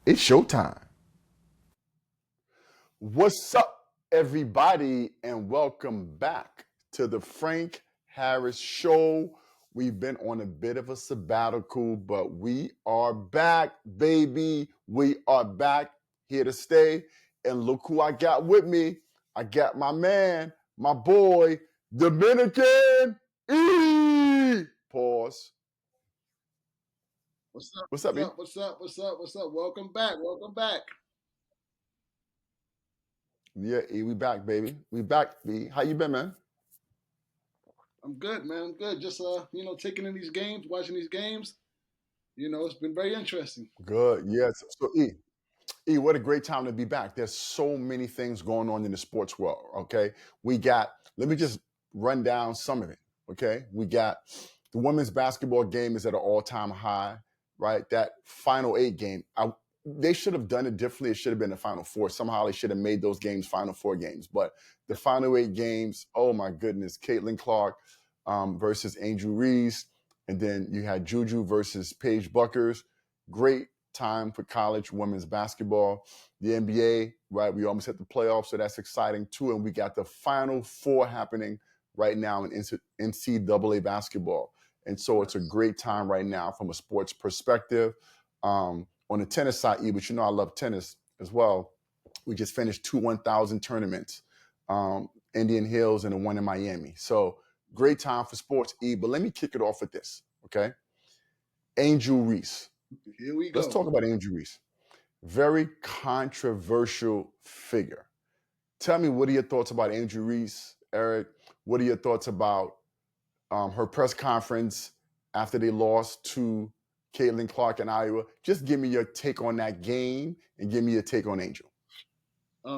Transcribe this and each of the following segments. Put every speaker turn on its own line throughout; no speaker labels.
It's showtime. What's up, everybody, and welcome back to the Frank Harris Show. We've been on a bit of a sabbatical, but we are back, baby. We are back, here to stay. And look who I got with me. I got my man, my boy, Dominican E. Pause.
What's up?
What's up, E?
What's up? Welcome back.
Yeah, E, we back, baby. We back, E. How you been, man?
I'm good, man. I'm good. Just taking in these games, watching these games. It's been very interesting.
Good, yes. So, E, what a great time to be back. There's so many things going on in the sports world, okay? Let me just run down some of it, okay? We got the women's basketball game is at an all-time high, right? That Final Eight game, they should have done it differently. It should have been the Final Four. Somehow they should have made those games Final Four games. But the Final Eight games, oh my goodness, Caitlin Clark versus Angel Reese, and then you had Juju versus Paige Buckers. Great time for college women's basketball. The NBA, right? We almost hit the playoffs, so that's exciting too. And we got the Final Four happening right now in NCAA basketball. And so it's a great time right now from a sports perspective. On the tennis side, but you know I love tennis as well. We just finished 2 1,000 tournaments, Indian Hills and the one in Miami. So great time for sports, E. But let me kick it off with this, okay? Angel Reese.
Here we go.
Let's talk about Angel Reese. Very controversial figure. Tell me, what are your thoughts about Angel Reese, Eric? What are your thoughts about her press conference after they lost to Caitlin Clark in Iowa? Just give me your take on that game and give me your take on Angel.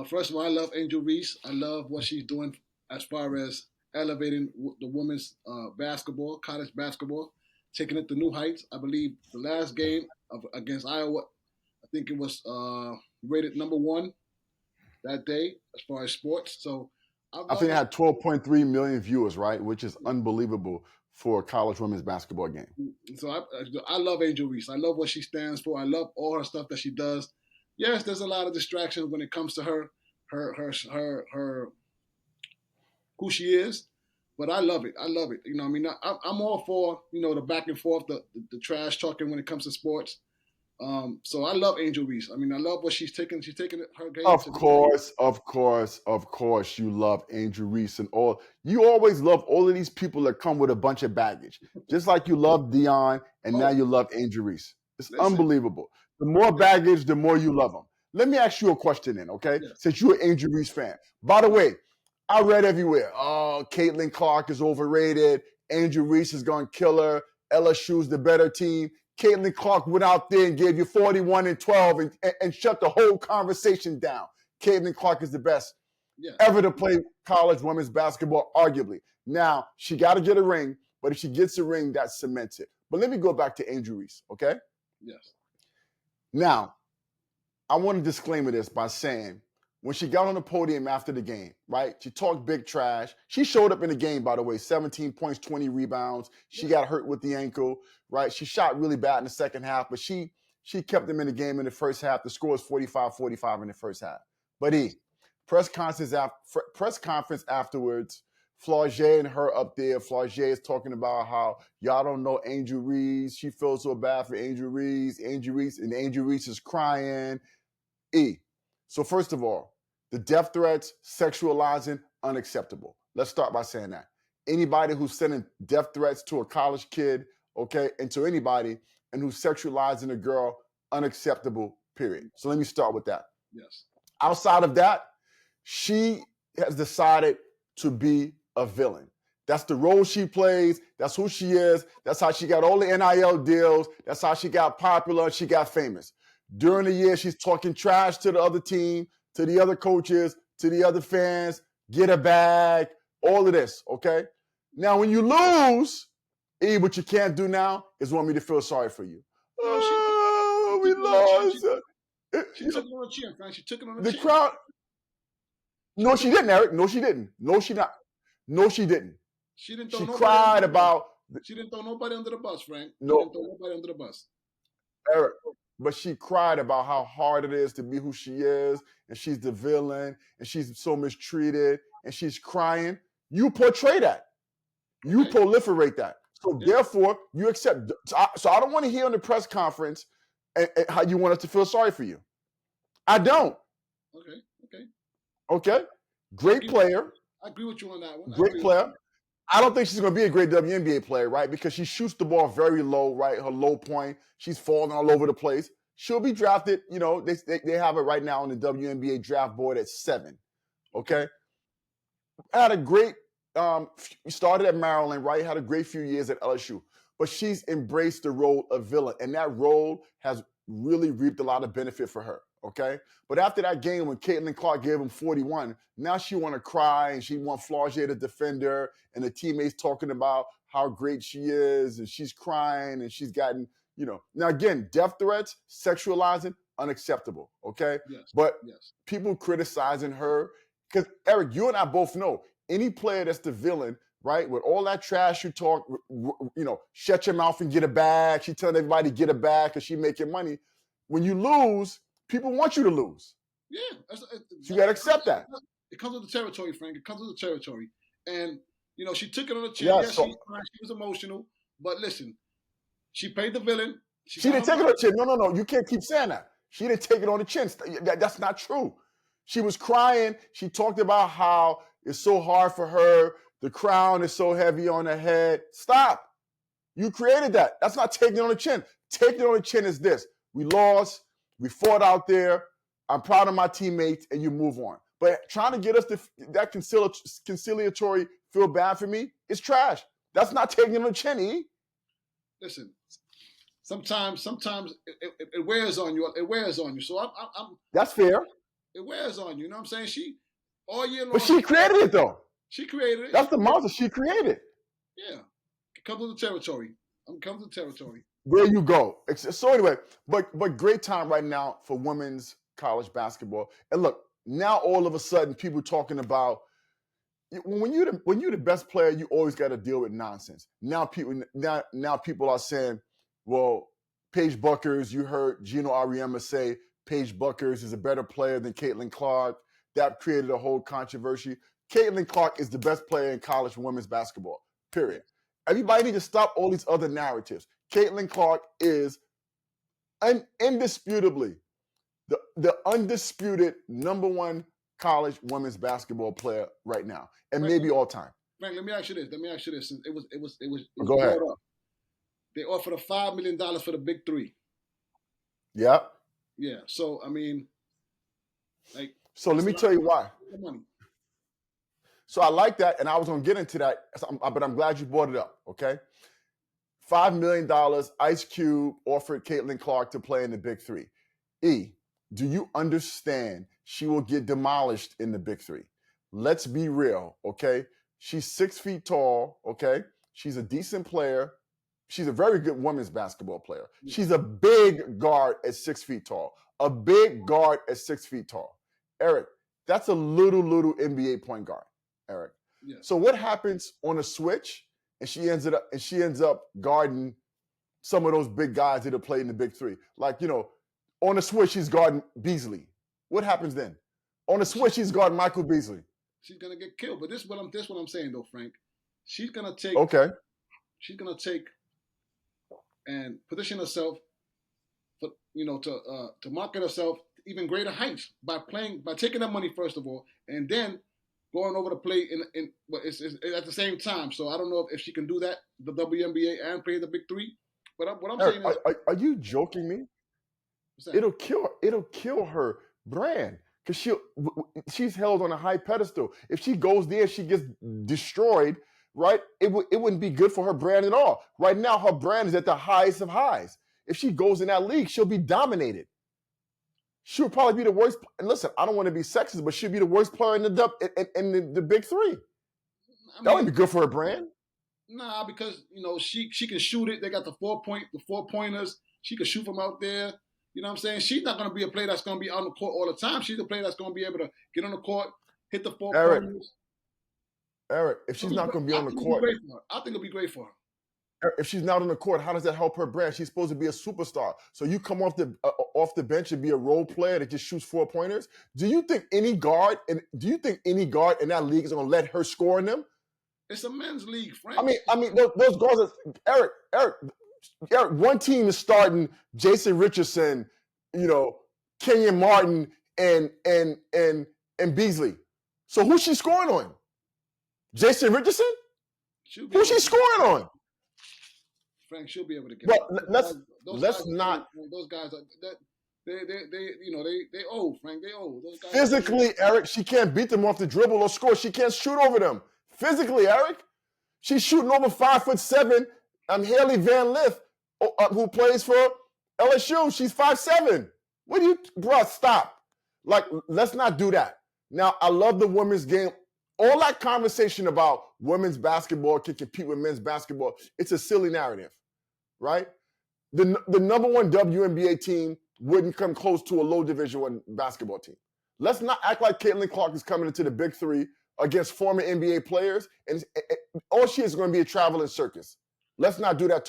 First of all, I love Angel Reese. I love what she's doing as far as elevating the women's basketball, college basketball, taking it to new heights. I believe the last game against Iowa, I think it was rated number 1 that day as far as sports. So
I think it had 12.3 million viewers, right? Which is unbelievable for a college women's basketball game.
So I love Angel Reese. I love what she stands for. I love all her stuff that she does. Yes, there's a lot of distractions when it comes to her who she is, but I love it. You know, I mean, I'm all for the back and forth, the trash talking when it comes to sports. So I love Angel Reese. I mean, I love what she's taking. She's taking her game.
Of course, you love Angel Reese and all. You always love all of these people that come with a bunch of baggage. Just like you love Dion, and now you love Angel Reese. It's unbelievable. The more baggage, the more you love them. Let me ask you a question then, okay?
Yes.
Since you're an Angel Reese fan. By the way, I read everywhere. Oh, Caitlin Clark is overrated. Angel Reese is going to kill her. LSU's the better team. Caitlin Clark went out there and gave you 41 and 12 and shut the whole conversation down. Caitlin Clark is the best ever to play college women's basketball, arguably. Now, she got to get a ring, but if she gets a ring, that cements it. But let me go back to Angel Reese, okay?
Yes.
Now, I want to disclaimer this by saying, when she got on the podium after the game, right, she talked big trash. She showed up in the game, by the way, 17 points, 20 rebounds. She got hurt with the ankle, right? She shot really bad in the second half, but she kept them in the game in the first half. The score was 45-45 in the first half. But press conference afterwards, Flaugier and her up there. Flaugier is talking about how y'all don't know Angel Reese. She feels so bad for Angel Reese. Angel Reese is crying. So first of all, the death threats, sexualizing, unacceptable. Let's start by saying that. Anybody who's sending death threats to a college kid, okay, and to anybody, and who's sexualizing a girl, unacceptable, period. So let me start with that.
Yes.
Outside of that, she has decided to be a villain. That's the role she plays. That's who she is. That's how she got all the NIL deals. That's how she got popular. She got famous. During the year, she's talking trash to the other team, to the other coaches, to the other fans, get a bag, all of this, okay? Now, when you lose, what you can't do now is want me to feel sorry for you. Oh, we lost.
She took it on the chin, Frank. She took it on the chin.
The crowd. No, she didn't, Eric. No, she didn't. No, she not. No, she didn't.
She didn't. She
cried about.
She didn't throw nobody under the bus, Frank.
No.
She didn't throw nobody under the bus.
Eric, but she cried about how hard it is to be who she is, and she's the villain, and she's so mistreated, and she's crying. You portray that. You proliferate that. So therefore, you accept. So I don't want to hear on the press conference and how you want us to feel sorry for you. I don't. Okay. Great player.
I agree with you on that one.
Great player. I don't think she's going to be a great WNBA player, right? Because she shoots the ball very low, right? Her low point. She's falling all over the place. She'll be drafted. You know, they have it right now on the WNBA draft board at 7. Okay. Had a great, started at Maryland, right? Had a great few years at LSU. But she's embraced the role of villain. And that role has really reaped a lot of benefit for her. Okay. But after that game when Caitlin Clark gave him 41, now she want to cry and she want Flaugier to defend her, and the teammates talking about how great she is, and she's crying and she's gotten, you know. Now again, death threats, sexualizing, unacceptable. Okay. But people criticizing her, because Eric, you and I both know any player that's the villain, right? With all that trash you talk, you know, shut your mouth and get a bag. She telling everybody get a bag because she making money. When you lose, people want you to lose.
Yeah.
So you got to accept that.
It comes with the territory, Frank. It comes with the territory. And, you know, she took it on the chin.
Yeah,
yes, she was emotional. But listen, she played the villain.
She didn't take it on the chin. No. You can't keep saying that. She didn't take it on the chin. That's not true. She was crying. She talked about how it's so hard for her. The crown is so heavy on her head. Stop. You created that. That's not taking it on the chin. Taking it on the chin is this. We lost. We fought out there. I'm proud of my teammates, and you move on. But trying to get us to that conciliatory feel bad for me is trash. That's not taking it on the chin, E.
Listen, sometimes it wears on you. It wears on you. So I'm.
That's fair.
It wears on you. You know what I'm saying? She all year long.
But she created it though.
She created it.
That's the monster she created.
Yeah, it comes with the territory. Comes with the territory.
There you go. So anyway, but great time right now for women's college basketball. And look, now all of a sudden people talking about when you're the best player, you always got to deal with nonsense. Now people are saying, well, Paige Buckers, you heard Gino Auriemma say Paige Buckers is a better player than Caitlin Clark. That created a whole controversy. Caitlin Clark is the best player in college women's basketball, period. Everybody need to stop all these other narratives. Caitlin Clark is indisputably the undisputed number 1 college women's basketball player right now, and
Frank,
maybe all time.
Frank, let me ask you this. Since it was
Go ahead.
Up. They offered a $5 million for the big 3.
Yeah.
Yeah. So I mean, like.
So let me tell you why. So I like that, and I was going to get into that, but I'm glad you brought it up. Okay. $5 million. Ice Cube offered Caitlin Clark to play in the Big 3. E, do you understand she will get demolished in the Big 3? Let's be real, okay? She's 6 feet tall, okay? She's a decent player. She's a very good women's basketball player. Yeah. She's a big guard at 6 feet tall. A big guard at 6 feet tall. Eric, that's a little NBA point guard, Eric. Yeah. So what happens on a switch? And she ends up guarding some of those big guys that have played in the Big 3. Like, you know, on the switch, she's guarding Beasley. What happens then? On the switch, she's guarding Michael Beasley.
She's gonna get killed. But this is what I'm saying though, Frank. She's gonna take.
Okay.
She's gonna take and position herself, for to market herself to even greater heights by taking that money first of all, and then going over to play it's at the same time. So I don't know if she can do that, the WNBA, and play the Big 3. But what I'm saying is,
are you joking me? It'll kill her brand because she's held on a high pedestal. If she goes there, she gets destroyed, right? It wouldn't be good for her brand at all. Right now, her brand is at the highest of highs. If she goes in that league, she'll be dominated. She'll probably be the worst. And listen, I don't want to be sexist, but she'll be the worst player in the Big 3. That wouldn't be good for her brand.
Nah, because she can shoot it. They got the 4-pointers. She can shoot from out there. You know what I'm saying? She's not going to be a player that's going to be on the court all the time. She's a player that's going to be able to get on the court, hit the 4 pointers.
Eric, if she's not going to be on the court,
I think it'll be great for her.
If she's not on the court, how does that help her brand? She's supposed to be a superstar. So you come off the bench and be a role player that just shoots 4-pointers. Do you think any guard in that league is going to let her score in them?
It's a men's league, Frank.
I mean, those guards are Eric. One team is starting Jason Richardson, Kenyon Martin, and Beasley. So who's she scoring on? Jason Richardson? Who's she scoring on?
Frank, she'll be able to get.
But let's not.
Those guys are that they old, Frank. They old. Those guys
physically, Eric, she can't beat them off the dribble or score. She can't shoot over them. Physically, Eric, she's shooting over 5'7". Haley Van Lith, who plays for LSU, she's 5'7". What do you, bro? Stop. Like, let's not do that. Now, I love the women's game. All that conversation about women's basketball can compete with men's basketball, it's a silly narrative, right? The number one WNBA team wouldn't come close to a low Division I basketball team. Let's not act like Caitlin Clark is coming into the Big Three against former NBA players, and all she is going to be a traveling circus. Let's not do that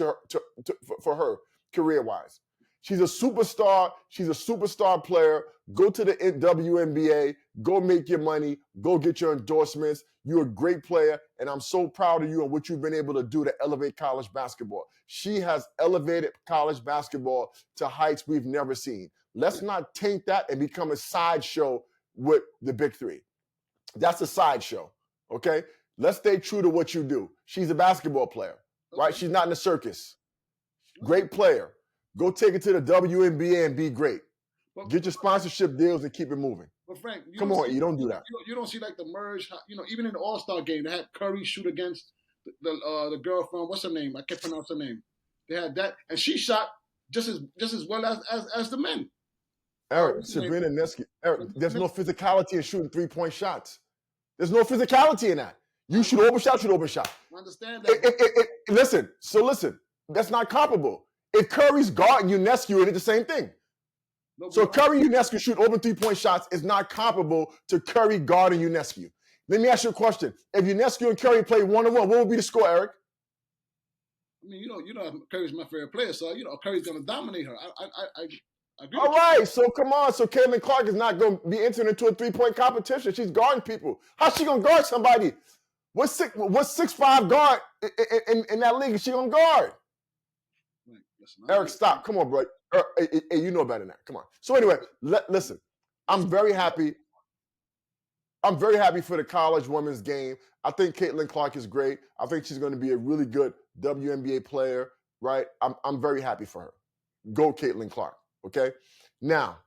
for her career-wise. She's a superstar. She's a superstar player. Go to the WNBA. Go make your money. Go get your endorsements. You're a great player, and I'm so proud of you and what you've been able to do to elevate college basketball. She has elevated college basketball to heights we've never seen. Let's not taint that and become a sideshow with the Big Three. That's a sideshow, okay? Let's stay true to what you do. She's a basketball player, right? She's not in the circus. Great player. Go take it to the WNBA and be great. Get your sponsorship deals and keep it moving.
But Frank,
you don't do that.
You don't see like the merge. Even in the All-Star game, they had Curry shoot against the girl from what's her name? I can't pronounce her name. They had that, and she shot just as well as the men.
Eric, Sabrina Nesky. Eric, there's no physicality in shooting 3-point shots. There's no physicality in that. You shoot open shot.
I understand that.
Listen. That's not comparable. If Curry's guarding Unescu, it's the same thing. So Curry Unescu shoot open 3-point shots is not comparable to Curry guarding Unescu. Let me ask you a question. If Unescu and Curry play 1-on-1, what would be the score, Eric?
I mean, Curry's my favorite player, so Curry's going to dominate her. I agree.
All right, so come on. So Caitlin Clark is not going to be entering into a 3-point competition. She's guarding people. How's she going to guard somebody? What 6'5" guard in that league is she going to guard?
Listen,
Eric, stop. Come on, bro. Hey, you know better than that. Come on. So anyway, listen. I'm very happy. I'm very happy for the college women's game. I think Caitlin Clark is great. I think she's going to be a really good WNBA player, right? I'm very happy for her. Go Caitlin Clark, okay? Now,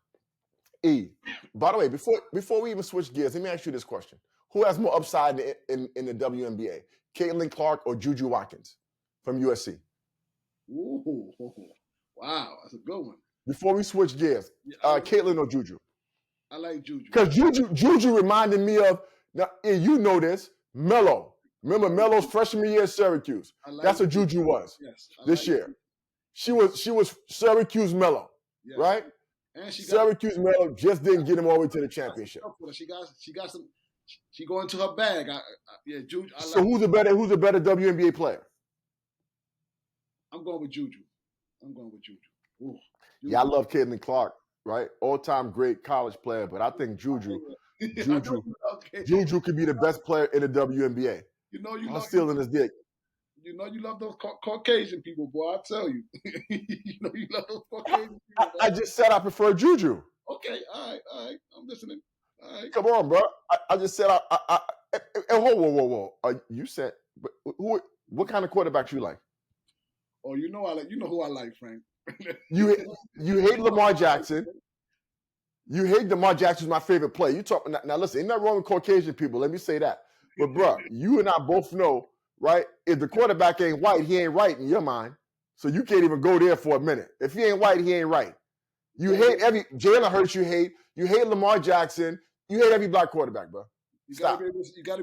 by the way, before we even switch gears, let me ask you this question. Who has more upside in the WNBA, Caitlin Clark or Juju Watkins from USC?
Ooh, wow, that's a good one.
Before we switch gears, Caitlin or Juju?
I like Juju.
Because Juju reminded me of, now, you know this, Melo. Remember Melo's freshman year at Syracuse? That's what Juju was this year. She was Syracuse Melo, right? And Syracuse Melo just didn't get him all the way to the championship.
She got some. She go into her bag. Juju.
So who's a better WNBA player?
I'm going with Juju. Ooh,
yeah, I love Caitlin Clark, right? All-time great college player, but I think Juju could be the best player in the WNBA. I'm stealing his dick.
You love those Caucasian people, boy. I tell you. You love those Caucasian people.
I just said I prefer Juju.
Okay, all right. I'm listening. All right.
Come on, bro. I just said whoa. You said, what kind of quarterbacks you like?
Oh, you know who I like, Frank.
You hate Lamar Jackson. You hate Lamar Jackson's my favorite player. You talk now. Listen, ain't nothing wrong with Caucasian people. Let me say that. But bro, you and I both know, right? If the quarterback ain't white, he ain't right in your mind. So you can't even go there for a minute. If he ain't white, he ain't right. You hate Jalen Hurts. You hate Lamar Jackson. You hate every black quarterback, bro.
You got to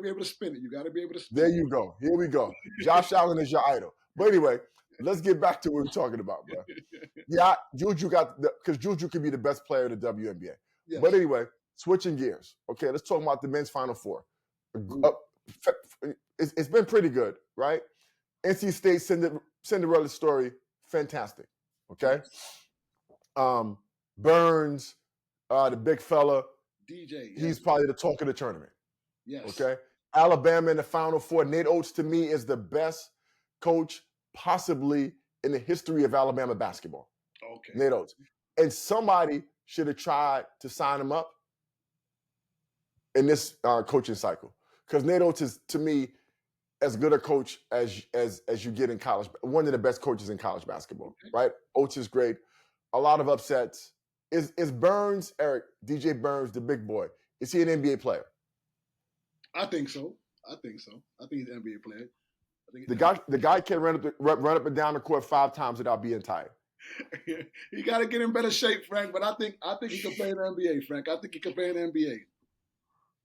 be able to spin it. You got to be able to spin
it. There you go. Here we go. Josh Allen is your idol. But anyway, let's get back to what we're talking about, bro. Yeah, Juju because Juju could be the best player in the WNBA. Yes. But anyway, switching gears. Okay, let's talk about the men's Final Four. It's been pretty good, right? NC State Cinderella story, fantastic. Okay.
Yes.
Burns, the big fella,
DJ.
he's
Yes.
probably the talk of the tournament.
Yes.
Okay. Alabama in the Final Four. Nate Oates, to me, is the best coach possibly in the history of Alabama basketball.
Okay.
Nate Oates. And somebody should have tried to sign him up in this coaching cycle. Because Nate Oates is, to me, as good a coach as you get in college. One of the best coaches in college basketball,
Okay.
right? Oates is great. A lot of upsets. Is Burns, Eric, DJ Burns, the big boy, is he an NBA player?
I think so. I think he's an NBA player.
The guy can run up and down the court 5 times without being tired.
He got to get in better shape, Frank. But I think he can play in the NBA, Frank. I think he can play in the NBA.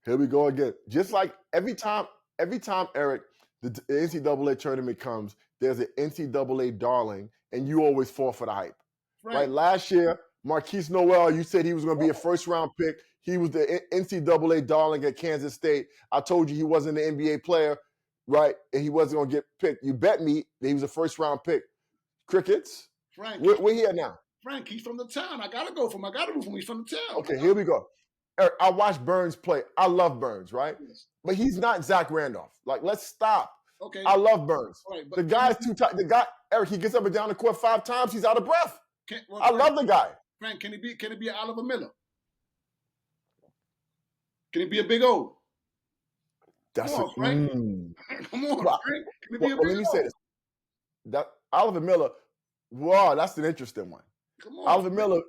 Here we go again. Just like every time, Eric, the NCAA tournament comes, there's an NCAA darling, and you always fall for the hype.
Frank.
Right? Last year, Marquise Noel, you said he was going to be a first-round pick. He was the NCAA darling at Kansas State. I told you he wasn't an NBA player, right? And he wasn't going to get picked. You bet me that he was a first-round pick. Crickets?
Frank.
Where he at now?
Frank, he's from the town. I got to go for him. I got to root for him. He's from the town.
Okay, here we go. Eric, I watched Burns play. I love Burns, right?
Yes.
But he's not Zach Randolph. Like, let's stop.
Okay.
I love Burns.
Right,
the guy's too tight. The guy, Eric, he gets up and down the court 5 times. He's out of breath. I love the guy.
Frank, can he be an Oliver Miller? Can he be a Big O?
That's
Come on, Frank. Come on, Frank. Can he be a Big O?
Let me say this. That Oliver Miller, wow, that's an interesting one.
Come on,
Oliver Miller,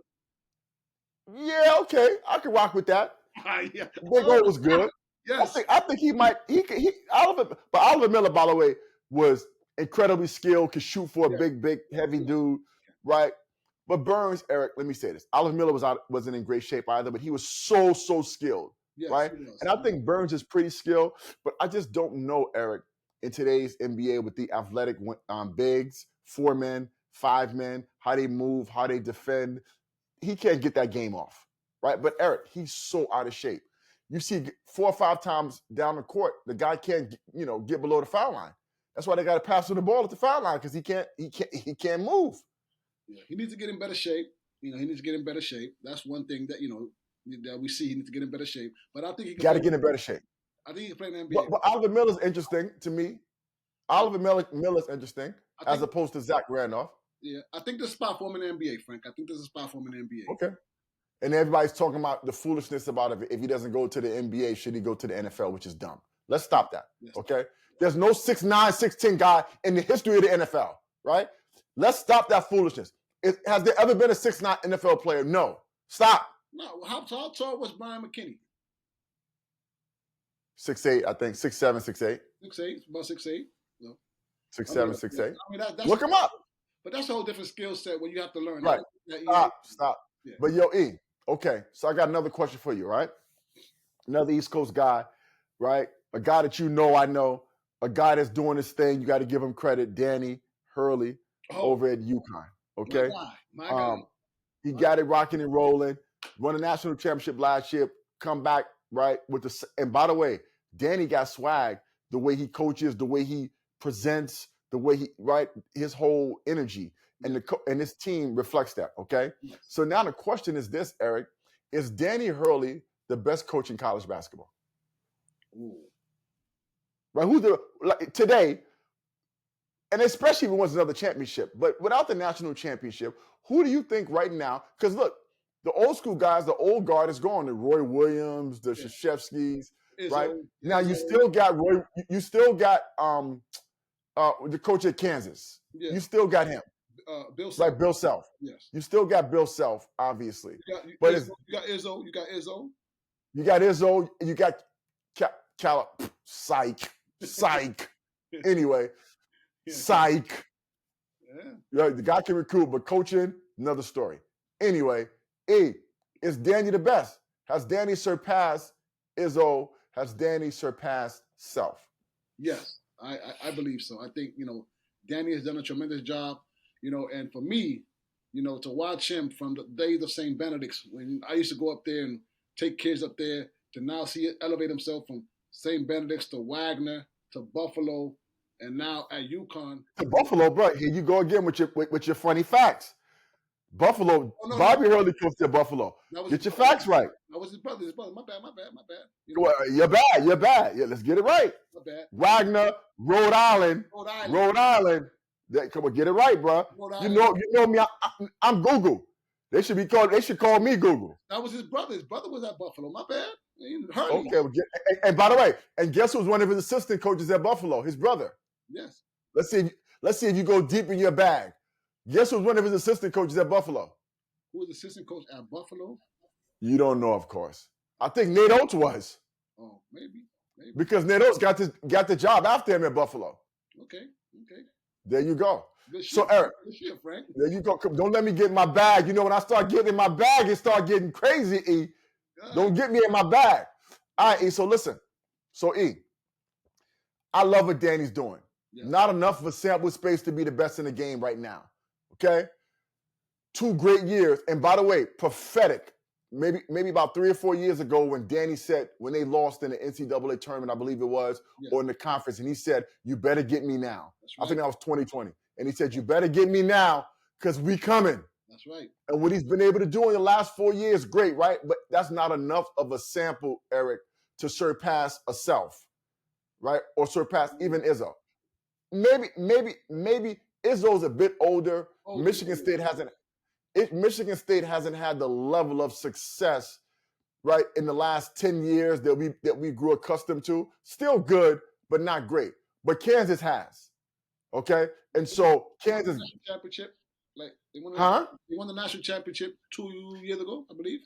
yeah, okay, I can rock with that.
Yeah.
Big O was good.
Yes.
I think he might. But Oliver Miller, by the way, was incredibly skilled. Could shoot for a big, heavy dude, right? But Burns, Eric, let me say this: Oliver Miller wasn't in great shape either, but he was so skilled, right? And I think Burns is pretty skilled, but I just don't know, Eric, in today's NBA with the athletic bigs, 4 men, 5 men, how they move, how they defend. He can't get that game off, right? But Eric, he's so out of shape. You see 4 or 5 times down the court, the guy can't, get below the foul line. That's why they got to pass him the ball at the foul line because he can't move.
Yeah, he needs to get in better shape. He needs to get in better shape. That's one thing that that we see. He needs to get in better shape. But I think he
got to get in better shape.
I think he can play in the NBA.
But Oliver Miller's interesting to me. Oliver Miller's interesting as opposed to Zach Randolph.
Yeah, I think there's a spot for him in the NBA, Frank. I think there's a spot for him in the NBA.
Okay. And everybody's talking about the foolishness about if he doesn't go to the NBA, should he go to the NFL, which is dumb. Let's stop that, okay? There's no 6'9", 6'10" guy in the history of the NFL, right? Let's stop that foolishness. Has there ever been a 6'9" NFL player? No. Stop.
No. How tall was Brian McKinney?
6'8", I think. 6'7", 6'8".
6'8", about 6'8". No.
6'7", 6'8".
I mean, that's
look him up.
But that's a whole different skill set where you have to learn.
Right. Stop. Yeah. But yo, E, okay, so I got another question for you, right? Another East Coast guy, right? A guy that I know, a guy that's doing this thing. You got to give him credit, Danny Hurley over at UConn, okay?
My guy.
He got it rocking and rolling, won a national championship last year, come back, right? And by the way, Danny got swag, the way he coaches, the way he presents, the way his whole energy. And his team reflects that, okay?
Yes.
So now the question is this, Eric. Is Danny Hurley the best coach in college basketball?
Ooh.
Right? Today, and especially if he wins another championship, but without the national championship, who do you think right now? Because look, the old school guys, the old guard is gone. The Roy Williams, the Krzyzewskis, right? Now you still got Roy. You still got the coach at Kansas. Yeah. You still got him.
Bill Self.
Right, Bill Self.
Yes.
You still got Bill Self, obviously.
You got Izzo. You got Izzo.
You got Psych. Anyway, Psych. Yeah. The guy can recruit, but coaching, another story. Anyway, is Danny the best? Has Danny surpassed Izzo? Has Danny surpassed Self?
Yes, I believe so. I think, Danny has done a tremendous job. And for me, to watch him from the days of St. Benedict's, when I used to go up there and take kids up there, to now see it elevate himself from St. Benedict's to Wagner to Buffalo and now at UConn.
To Buffalo, bro. Here you go again with your funny facts. Buffalo,
Oh, no,
Bobby Hurley coached at Buffalo. Get your facts right.
That was his brother. My bad.
Well, you're bad. Yeah, let's get it right.
My bad.
Wagner, Rhode Island. Come on, get it right, bro. You know me. I'm Google. They should call me Google.
That was his brother. His brother was at Buffalo. My bad. Hurley.
Okay. Well, and by the way, and guess who's one of his assistant coaches at Buffalo? His brother.
Yes.
Let's see if you go deep in your bag. Guess who's one of his assistant coaches at Buffalo?
Who was assistant coach at Buffalo?
You don't know, of course. I think Nate Oates was.
Oh, maybe.
Because Nate Oates got the job after him at Buffalo.
Okay.
There you go.
Good shit.
So, Eric,
good shit, Frank.
There you go. Don't let me get in my bag. You know, when I start getting in my bag, it start getting crazy, E. Don't get me in my bag. All right, E, so listen. So, E, I love what Danny's doing. Yes. Not enough of a sample space to be the best in the game right now. Okay? 2 great years. And by the way, prophetic. Maybe about 3 or 4 years ago when Danny said, when they lost in the NCAA tournament, I believe it was, or in the conference, and he said, you better get me now. Right. I think that was 2020. And he said, you better get me now because we coming.
That's right.
And what he's been able to do in the last 4 years, great, right? But that's not enough of a sample, Eric, to surpass a Self, right? Or surpass even Izzo. Maybe Izzo's a bit older. Michigan State hasn't had the level of success, right, in the last 10 years that we grew accustomed to. Still good, but not great. But Kansas has. Okay? And so Kansas
championship, like they won the national championship 2 years ago, I believe.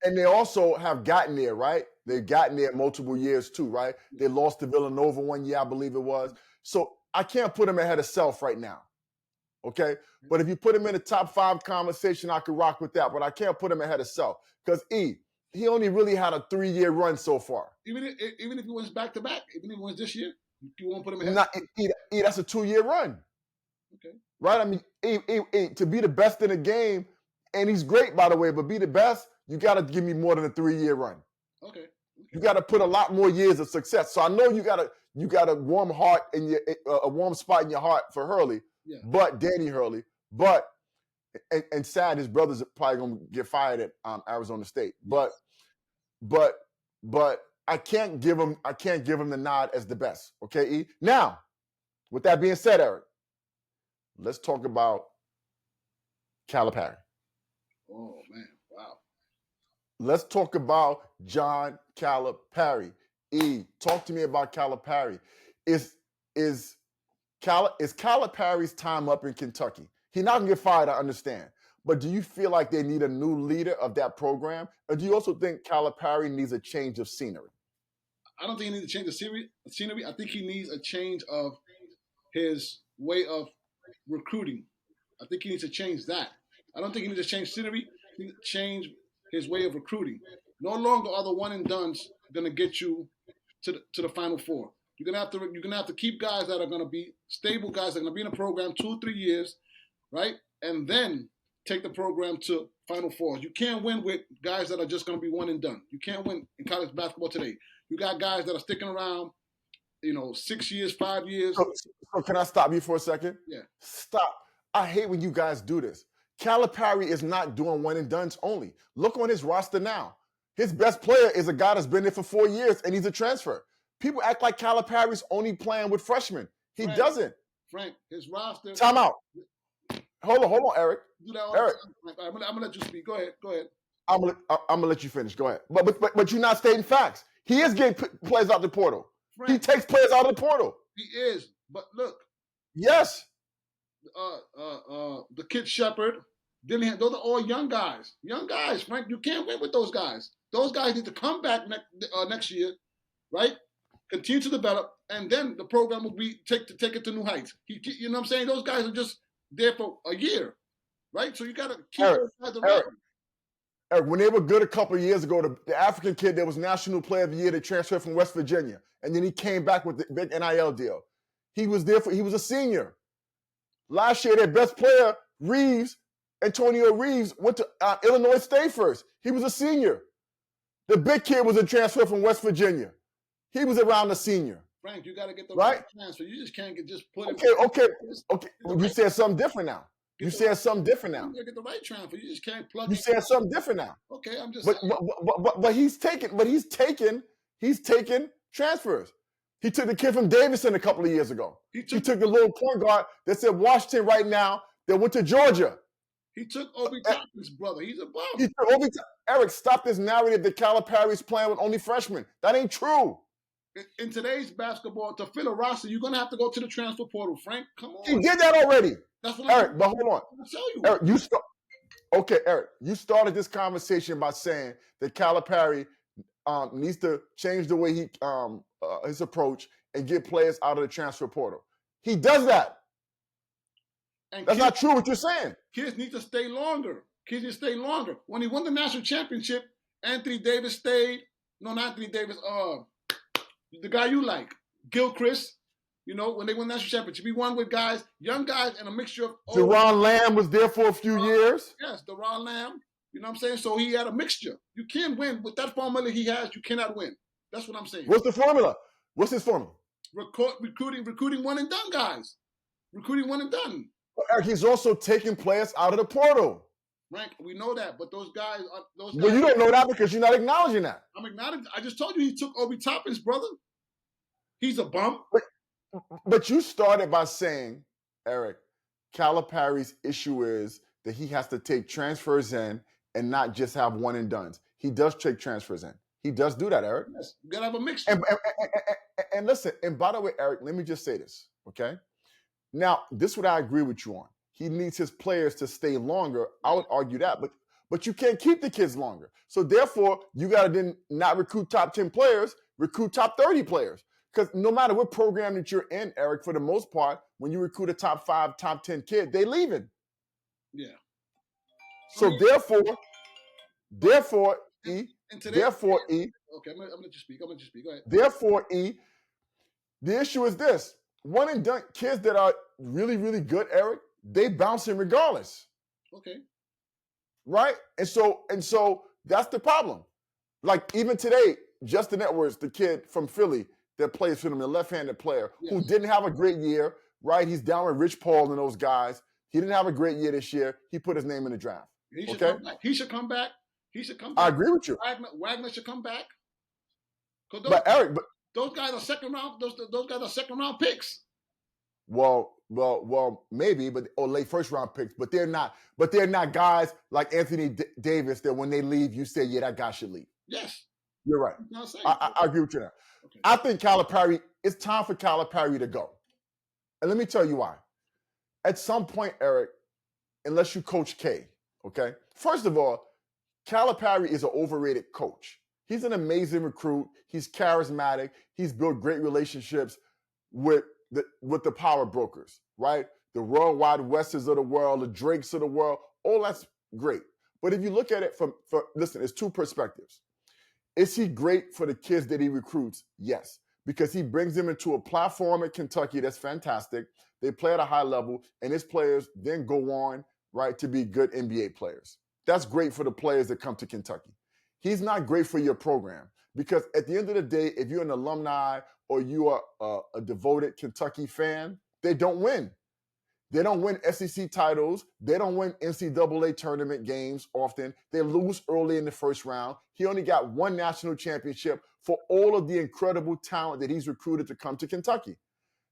And they also have gotten there, right? They've gotten there multiple years too, right? They lost to Villanova 1 year, I believe it was. So I can't put them ahead of Self right now. Okay? But if you put him in the top 5 conversation, I could rock with that. But I can't put him ahead of Self. Because he only really had a 3-year run so far.
Even if he wins back-to-back, even if he wins this year, you won't put him ahead?
That's a 2-year run.
Okay.
Right? I mean, to be the best in the game, and he's great, by the way, but be the best, you got to give me more than a 3-year run.
Okay.
You got to put a lot more years of success. So I know you got a warm heart in a warm spot in your heart for Hurley. Yeah. But Danny Hurley, and sad, his brother's probably gonna get fired at Arizona State. But I can't give him the nod as the best. Okay, E. Now, with that being said, Eric, let's talk about Calipari.
Oh man, wow.
Let's talk about John Calipari. E, talk to me about Calipari. Is Calipari's time up in Kentucky? He's not going to get fired, I understand. But do you feel like they need a new leader of that program? Or do you also think Calipari needs a change of scenery?
I don't think he needs a change of scenery. I think he needs a change of his way of recruiting. I think he needs to change that. I don't think he needs to change scenery. He needs to change his way of recruiting. No longer are the one and dones going to get you to the Final Four. You're gonna have to keep guys that are gonna be stable guys that are gonna be in the program 2 or 3 years, right? And then take the program to Final Fours. You can't win with guys that are just gonna be one and done. You can't win in college basketball today. You got guys that are sticking around, 6 years, 5 years.
So can I stop you for a second?
Yeah.
Stop. I hate when you guys do this. Calipari is not doing one and dones only. Look on his roster now. His best player is a guy that's been there for 4 years and he's a transfer. People act like Calipari's only playing with freshmen. He doesn't.
Frank, his roster.
Time out. Hold on, Eric.
Do that all Eric. The time. I'm gonna let you speak. Go ahead.
I'm gonna let you finish. Go ahead. But you're not stating facts. He is getting players out the portal. Frank, he takes players out of the portal.
He is. But look.
Yes.
The kid Shepard, Dillingham, those are all young guys. Young guys, Frank. You can't win with those guys. Those guys need to come back next year, right? Continue to develop, and then the program will be take it to new heights. You know what I'm saying? Those guys are just there for a year, right? So you got to keep those guys around.
Eric, when they were good a couple of years ago, the African kid that was National Player of the Year that transferred from West Virginia, and then he came back with the big NIL deal. He was a senior. Last year, their best player, Antonio Reese, went to Illinois State first. He was a senior. The big kid was a transfer from West Virginia. He was around the senior.
Frank, you got to get the
right?
right transfer. You just can't just put him.
Okay.
The
You
right,
said something different now. You
get the
said
right.
something different
You
now.
got to get the right transfer. You just can't plug
You
in.
said something different now.
Okay, I'm just
But
saying.
he's taken transfers. He took the kid from Davidson a couple of years ago. He took the little point guard that said Washington right now that went to Georgia.
He took Obi Toppin's brother. He's a bum.
He took Obi. Eric, stop this narrative that Calipari's playing with only freshmen. That ain't true.
In today's basketball, to fill a roster, you're gonna have to go to the transfer portal. Frank, come on.
He did that already.
That's what
Eric, but hold on.
I'm tell you.
Eric, Eric, you started this conversation by saying that Calipari needs to change the way he his approach and get players out of the transfer portal. He does that.
And
That's not true what you're saying.
Kids need to stay longer. Kids need to stay longer. When he won the national championship, Anthony Davis stayed. No, not Anthony Davis. The guy you like, Gilchrist. You know, when they won the national championship, he won with guys, young guys, and a mixture of old.
Deron Lamb was there for a few years.
Yes, Deron Lamb. You know what I'm saying? So he had a mixture. You can't win with that formula he has. You cannot win. That's what I'm saying.
What's the formula? What's his formula?
Recruiting one and done guys. Recruiting one and done.
Eric, he's also taking players out of the portal.
Frank, we know that, but those guys.
Well, you don't know that because you're not acknowledging that.
I'm acknowledging. I just told you he took Obi Toppin's brother. He's a bum.
But you started by saying, Eric, Calipari's issue is that he has to take transfers in and not just have one and dones. He does take transfers in. He does do that, Eric.
Yes, you gotta have a mixture.
And listen, and by the way, Eric, let me just say this, okay? Now, this is what I agree with you on. He needs his players to stay longer. I would argue that, but you can't keep the kids longer. So therefore, you got to then not recruit top 10 players, recruit top 30 players. Because no matter what program that you're in, Eric, for the most part, when you recruit a top 5, top 10 kid, they leaving.
Yeah.
So therefore, E.
Okay, I'm gonna let you speak. Go ahead.
Therefore, E, the issue is this. One and done kids that are really, really good, Eric, they bouncing regardless.
Okay.
Right? And so that's the problem. Like even today, Justin Edwards, the kid from Philly that plays for them, the left-handed player,
yes,
who didn't have a great year, right? He's down with Rich Paul and those guys. He didn't have a great year this year. He put his name in the draft.
He should come back. He should come back.
I agree with you.
Wagner should come back.
But Eric,
those guys are second round. Those guys are second round picks.
Well, maybe, or late first round picks, but they're not. But they're not guys like Anthony Davis that when they leave, you say, yeah, that guy should leave.
Yes,
you're right. I agree with you now. Okay. I think Calipari. It's time for Calipari to go, and let me tell you why. At some point, Eric, unless you coach K, okay. First of all, Calipari is an overrated coach. He's an amazing recruit. He's charismatic. He's built great relationships with the power brokers, right? The Worldwide Wests of the world, the Drakes of the world, all that's great. But if you look at it listen, it's two perspectives. Is he great for the kids that he recruits? Yes, because he brings them into a platform at Kentucky that's fantastic. They play at a high level, and his players then go on, right, to be good NBA players. That's great for the players that come to Kentucky. He's not great for your program because at the end of the day, if you're an alumni or you are a devoted Kentucky fan, they don't win. They don't win SEC titles. They don't win NCAA tournament games often. They lose early in the first round. He only got one national championship for all of the incredible talent that he's recruited to come to Kentucky.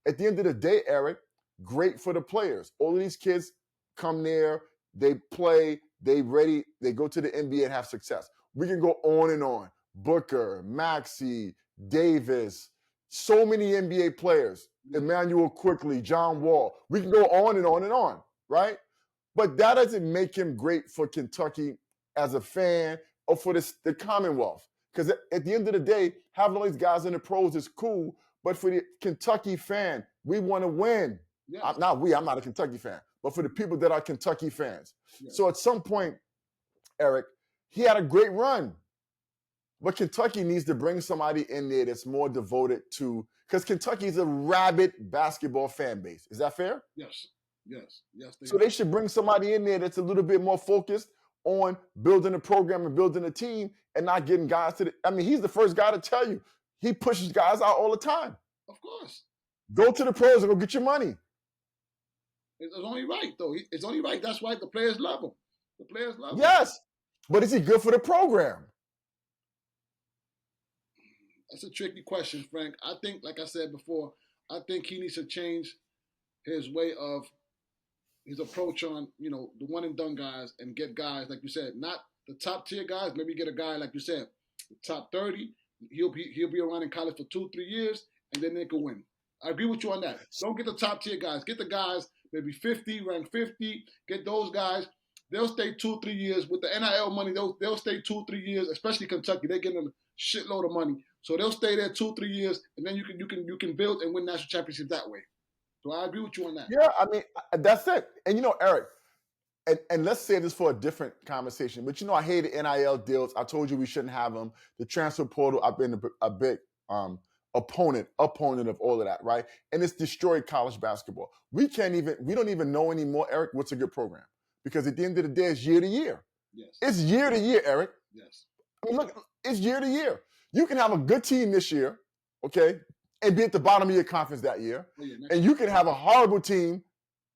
At the end of the day, Eric, great for the players. All of these kids come there, they play, they ready, they go to the NBA and have success. We can go on and on. Booker, Maxey, Davis, so many NBA players. Emmanuel Quickly, John Wall. We can go on and on and on, right? But that doesn't make him great for Kentucky as a fan or for the Commonwealth. Because at the end of the day, having all these guys in the pros is cool, but for the Kentucky fan, we want to win. Yeah. I'm not a Kentucky fan, but for the people that are Kentucky fans. Yeah. So at some point, Eric, he had a great run. But Kentucky needs to bring somebody in there that's more devoted to, because Kentucky is a rabid basketball fan base. Is that fair?
Yes.
They should bring somebody in there that's a little bit more focused on building a program and building a team and not getting guys to he's the first guy to tell you he pushes guys out all the time.
Of course.
Go to the pros and go get your money.
It's only right, though. It's only right. That's why the players love him. The players love him.
Yes, but is he good for the program?
That's a tricky question, Frank. I think, like I said before, I think he needs to change his way of his approach on, the one and done guys and get guys, like you said, not the top tier guys. Maybe get a guy, like you said, the top 30. He'll be around in college for 2-3 years, and then they can win. I agree with you on that. Don't get the top tier guys. Get the guys maybe 50, rank 50. Get those guys. They'll stay 2-3 years with the NIL money. They'll stay 2-3 years, especially Kentucky. They're getting a shitload of money, so they'll stay there 2-3 years, and then you can build and win national championships that way. So I agree with you on that.
Yeah, I mean, that's it. And Eric, and let's save this for a different conversation, but I hated NIL deals. I told you we shouldn't have them. The transfer portal, I've been a big opponent of all of that, right? And it's destroyed college basketball. We don't even know anymore, Eric, what's a good program. Because at the end of the day, it's year to year.
Yes.
It's year to year, Eric.
Yes.
I mean, look, it's year to year. You can have a good team this year, okay, and be at the bottom of your conference that year.
Oh, yeah,
and you can have a horrible team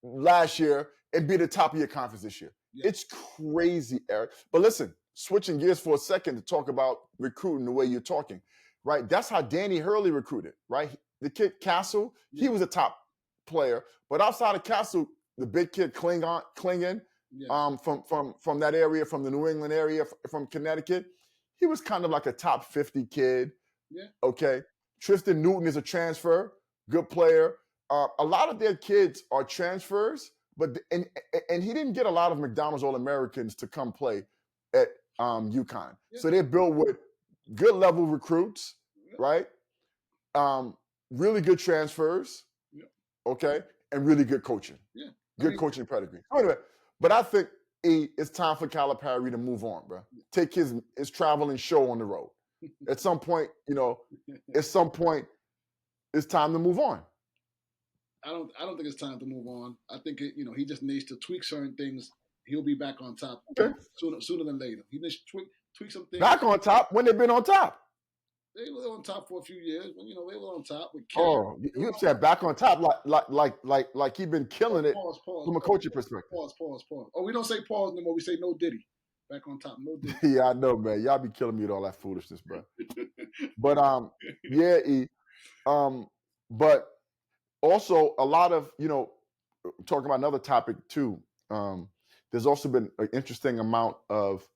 last year and be at the top of your conference this year.
Yeah.
It's crazy, Eric. But listen, switching gears for a second to talk about recruiting the way you're talking, right? That's how Danny Hurley recruited, right? The kid Castle, he was a top player. But outside of Castle, the big kid Klingon, from that area, from the New England area, from Connecticut, he was kind of like a top 50 kid.
Yeah.
Okay. Tristan Newton is a transfer, good player. A lot of their kids are transfers, but and he didn't get a lot of McDonald's All-Americans to come play at UConn.
Yeah.
So they're built with good level recruits, right? Really good transfers, okay, and really good coaching.
Yeah.
Good coaching pedigree. Anyway, but I think it's time for Calipari to move on, bro. Take his traveling show on the road. At some point, it's time to move on.
I don't think it's time to move on. I think he just needs to tweak certain things. He'll be back on top sooner than later. He needs to tweak some things.
Back on top when they've been on top.
They were on top for a few years, but they were on top with
Kelly. Oh, you said back on top like he's been killing it from a coaching perspective.
Pause. Oh, we don't say pause anymore. We say no Diddy. Back on top, no Diddy.
Yeah, I know, man. Y'all be killing me with all that foolishness, bro. But but also a lot of talking about another topic too. There's also been an interesting amount of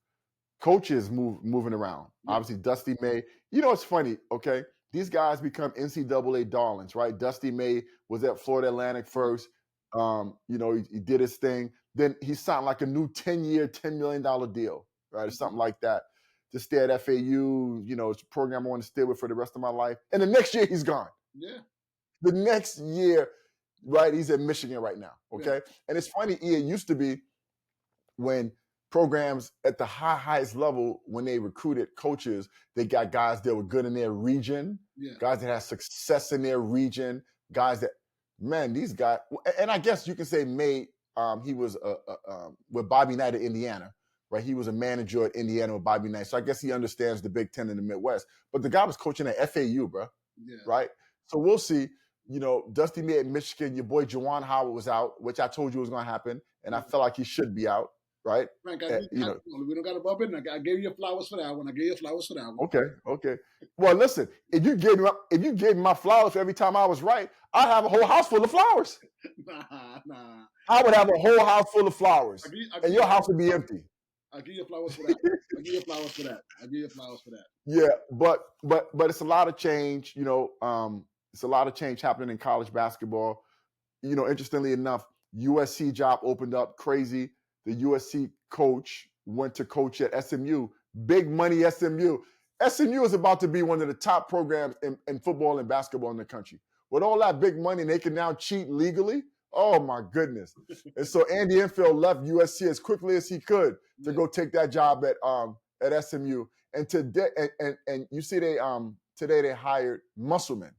coaches moving around. Yeah. Obviously, Dusty May. It's funny, okay? These guys become NCAA darlings, right? Dusty May was at Florida Atlantic first. He did his thing. Then he signed like a new 10-year, $10 million deal, right? Or something like that to stay at FAU. It's a program I want to stay with for the rest of my life. And the next year, he's gone.
Yeah.
The next year, right, he's at Michigan right now, okay? Yeah. And it's funny, it used to be when programs at the highest level, when they recruited coaches, they got guys that were good in their region, guys that had success in their region, guys that, man, these guys, and I guess you can say May, he was with Bobby Knight at Indiana, right? He was a manager at Indiana with Bobby Knight. So I guess he understands the Big Ten in the Midwest. But the guy was coaching at FAU, bro, right? So we'll see. Dusty May at Michigan, your boy Juwan Howard was out, which I told you was going to happen, and I felt like he should be out. Right?
Frank, we don't got to bump it. I gave you flowers for that one.
Okay. Well, listen, if you gave me my flowers for every time I was right, I'd have a whole house full of flowers.
Nah.
I would have a whole house full of flowers, and your house would be empty.
I'll give you flowers for that.
Yeah, but it's a lot of change. It's a lot of change happening in college basketball. Interestingly enough, USC job opened up crazy. The USC coach went to coach at SMU. Big money SMU. SMU is about to be one of the top programs in football and basketball in the country. With all that big money, and they can now cheat legally. Oh, my goodness. And so Andy Enfield left USC as quickly as he could to go take that job at SMU. And today, and you see today they hired Musselman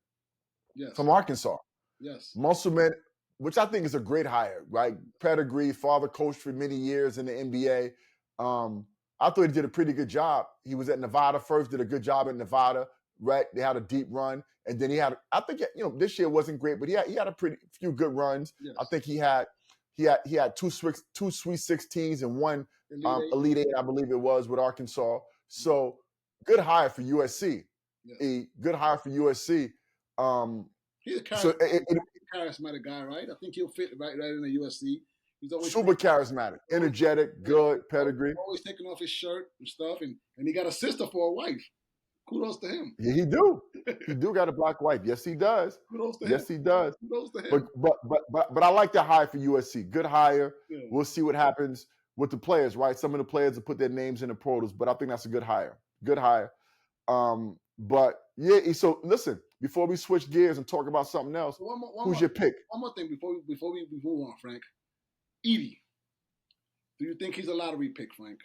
from Arkansas.
Yes.
Musselman, which I think is a great hire, right? Pedigree, father coached for many years in the NBA. I thought he did a pretty good job. He was at Nevada first, did a good job at Nevada, right? They had a deep run. And then he had, I think, this year wasn't great, but he had a pretty few good runs.
Yes.
I think he had two Sweet 16s and one Elite Eight, I believe it was, with Arkansas. So good hire for USC.
Yes.
Good hire for USC.
He's a charismatic guy, right? I think he'll fit right in the USC. He's always
super charismatic, energetic, good pedigree.
Always taking off his shirt and stuff, and he got a sister for a wife. Kudos to him.
Yeah, he do. He do got a black wife. Yes, he does.
Kudos to him.
Yes, he does.
Kudos to him.
But I like the hire for USC. Good hire.
Yeah.
We'll see what happens with the players, right? Some of the players will put their names in the portals, but I think that's a good hire. Good hire. But yeah, so listen, before we switch gears and talk about something else, who's your pick?
One more thing before we move on, Frank. Edey. Do you think he's a lottery pick, Frank?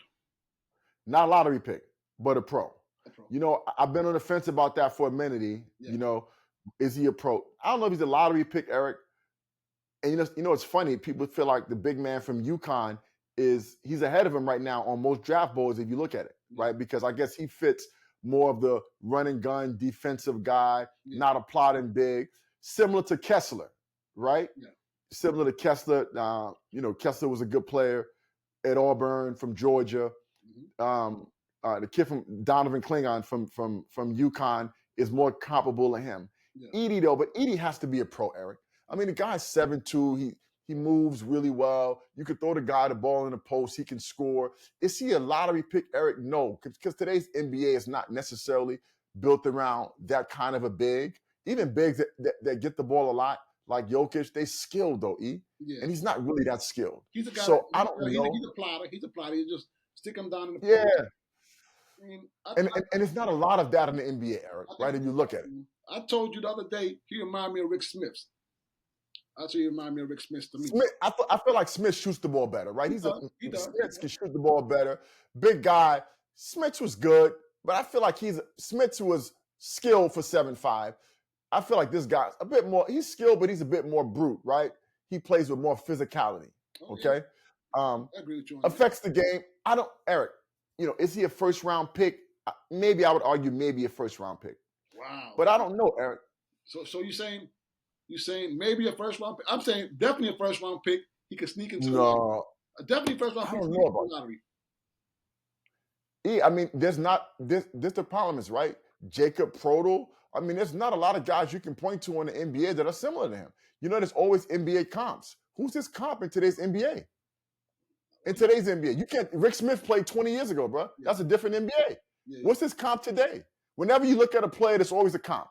Not a lottery pick, but a pro. I've been on the fence about that for a minute. Yeah. Is he a pro? I don't know if he's a lottery pick, Eric. And it's funny. People feel like the big man from UConn he's ahead of him right now on most draft boards if you look at it, right? Because I guess he fits more of the run and gun defensive guy, not a plotting big, similar to Kessler, right? Yeah. Similar to Kessler. Kessler was a good player at Auburn from Georgia. Mm-hmm. The kid from Donovan Klingon from UConn is more comparable to him. Yeah. Edey, though, but Edey has to be a pro, Eric. I mean, the guy's 7'2". He moves really well. You could throw the guy the ball in the post. He can score. Is he a lottery pick, Eric? No, because today's NBA is not necessarily built around that kind of a big. Even bigs that get the ball a lot, like Jokic, they skilled, though, E. Yeah. And he's not really that skilled.
He's a guy.
So I don't know.
He's a plotter. You just stick him down in the post.
Yeah. I mean, and it's not a lot of that in the NBA, Eric, right? If you look at it.
I told you the other day, he reminded me of Rick Smith. That's what he reminded me of Rick Smith to me.
I feel like Smith shoots the ball better, right?
He does.
Smith can shoot the ball better. Big guy. Smith was good, but I feel like Smith was skilled for 7'5". I feel like this guy's a bit more, he's skilled, but he's a bit more brute, right? He plays with more physicality, okay?
Yeah. I agree with you on
affects the game. Eric, is he a first-round pick? Maybe I would argue maybe a first-round pick.
Wow.
But I don't know, Eric.
So you're saying maybe a first-round pick? I'm saying definitely a first-round pick. He could sneak into definitely first-round pick.
I don't know about lottery. I mean, there's not this the problem is, right? Jacob Prodel. I mean, there's not a lot of guys you can point to in the NBA that are similar to him. There's always NBA comps. Who's this comp in today's NBA? In today's NBA, you can't. Rick Smith played 20 years ago, bro. Yeah. That's a different NBA. Yeah. What's his comp today? Whenever you look at a player, there's always a comp.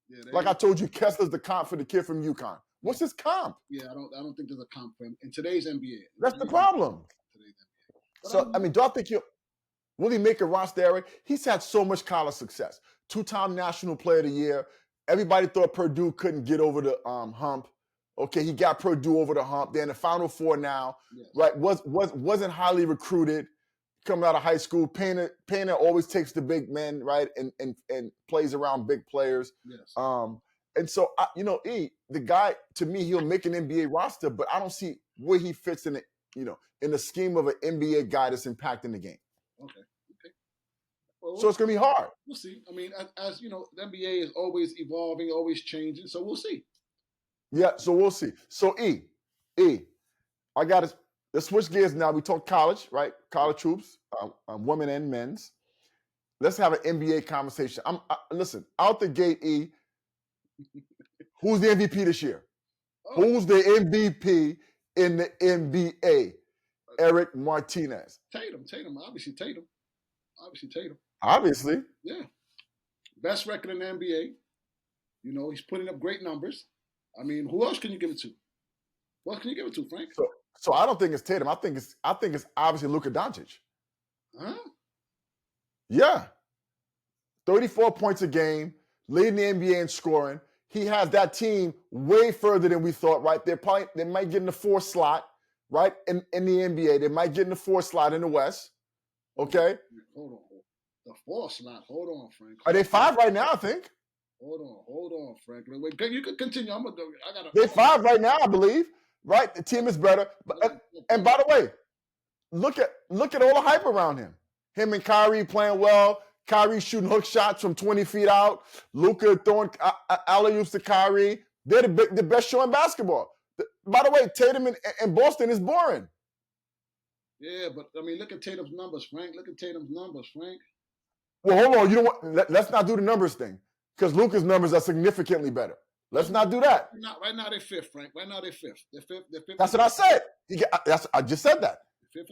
Yeah, like I told you, Kessler's the comp for the kid from UConn. What's his comp?
Yeah, I don't think there's a comp for him in today's NBA.
That's the problem. Today's NBA. So I mean, do I think will he make a roster, Eric? He's had so much college success. 2-time National Player of the Year. Everybody thought Purdue couldn't get over the hump. Okay, he got Purdue over the hump. They're in the Final Four now, yes. Right? Wasn't highly recruited coming out of high school. Painter always takes the big men, right, and plays around big players.
Yes.
And so the guy, to me, he'll make an NBA roster, but I don't see where he fits in in the scheme of an NBA guy that's impacting the game.
Okay. Well,
so it's gonna be hard.
We'll see. I mean, as you know, the NBA is always evolving, always changing. So we'll see.
Yeah, so we'll see. So I got to let's switch gears now. We talk college, right? College hoops, women and men's. Let's have an NBA conversation. Listen, out the gate, who's the MVP this year? Oh. Who's the MVP in the NBA? Eric Martinez.
Tatum. Obviously Tatum.
Obviously.
Yeah. Best record in the NBA. He's putting up great numbers. I mean, who else can you give it to? Who else can you give it to, Frank?
So I don't think it's Tatum. I think it's obviously Luka Doncic.
Huh?
Yeah. 34 points a game, leading the NBA in scoring. He has that team way further than we thought, right? They might get in the 4th slot, right? In the NBA. They might get in the 4th slot in the West. Okay?
Hold on. The 4th slot. Hold on, Frank.
Are they 5 right now, I think?
Hold on, Frank. Wait, you can continue.
They're 5 right now, I believe. Right? The team is better. And by the way, look at all the hype around him. Him and Kyrie playing well. Kyrie shooting hook shots from 20 feet out. Luka throwing alley-oops to Kyrie. They're the best show in basketball. By the way, Tatum in Boston is boring.
Yeah, but I mean, look at Tatum's numbers, Frank. Look at Tatum's numbers, Frank.
Well, hold on. You know what? Let's not do the numbers thing because Luka's numbers are significantly better. Let's not do that.
Right now they're fifth, Frank. Right now they're fifth. They're fifth.
That's what I said. I just said that.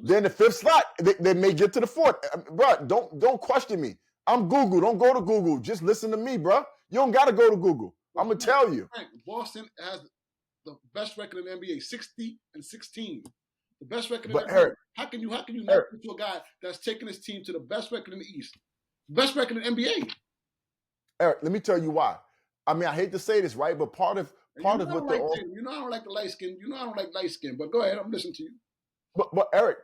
Then the fifth slot, they may get to the fourth. Bro, don't question me. I'm Google. Don't go to Google. Just listen to me, bro. You don't got to go to Google. I'm going to tell you.
Frank, Boston has the best record in the NBA, 60-16. The best record in the NBA.
Eric,
how can you not get to a guy that's taking his team to the best record in the East? Best record in the NBA.
Eric, let me tell you why. I mean, I hate to say this, right? But part of what the
you know I don't like the light skin. You know I don't like light skin. But go ahead, I'm listening to you.
But Eric,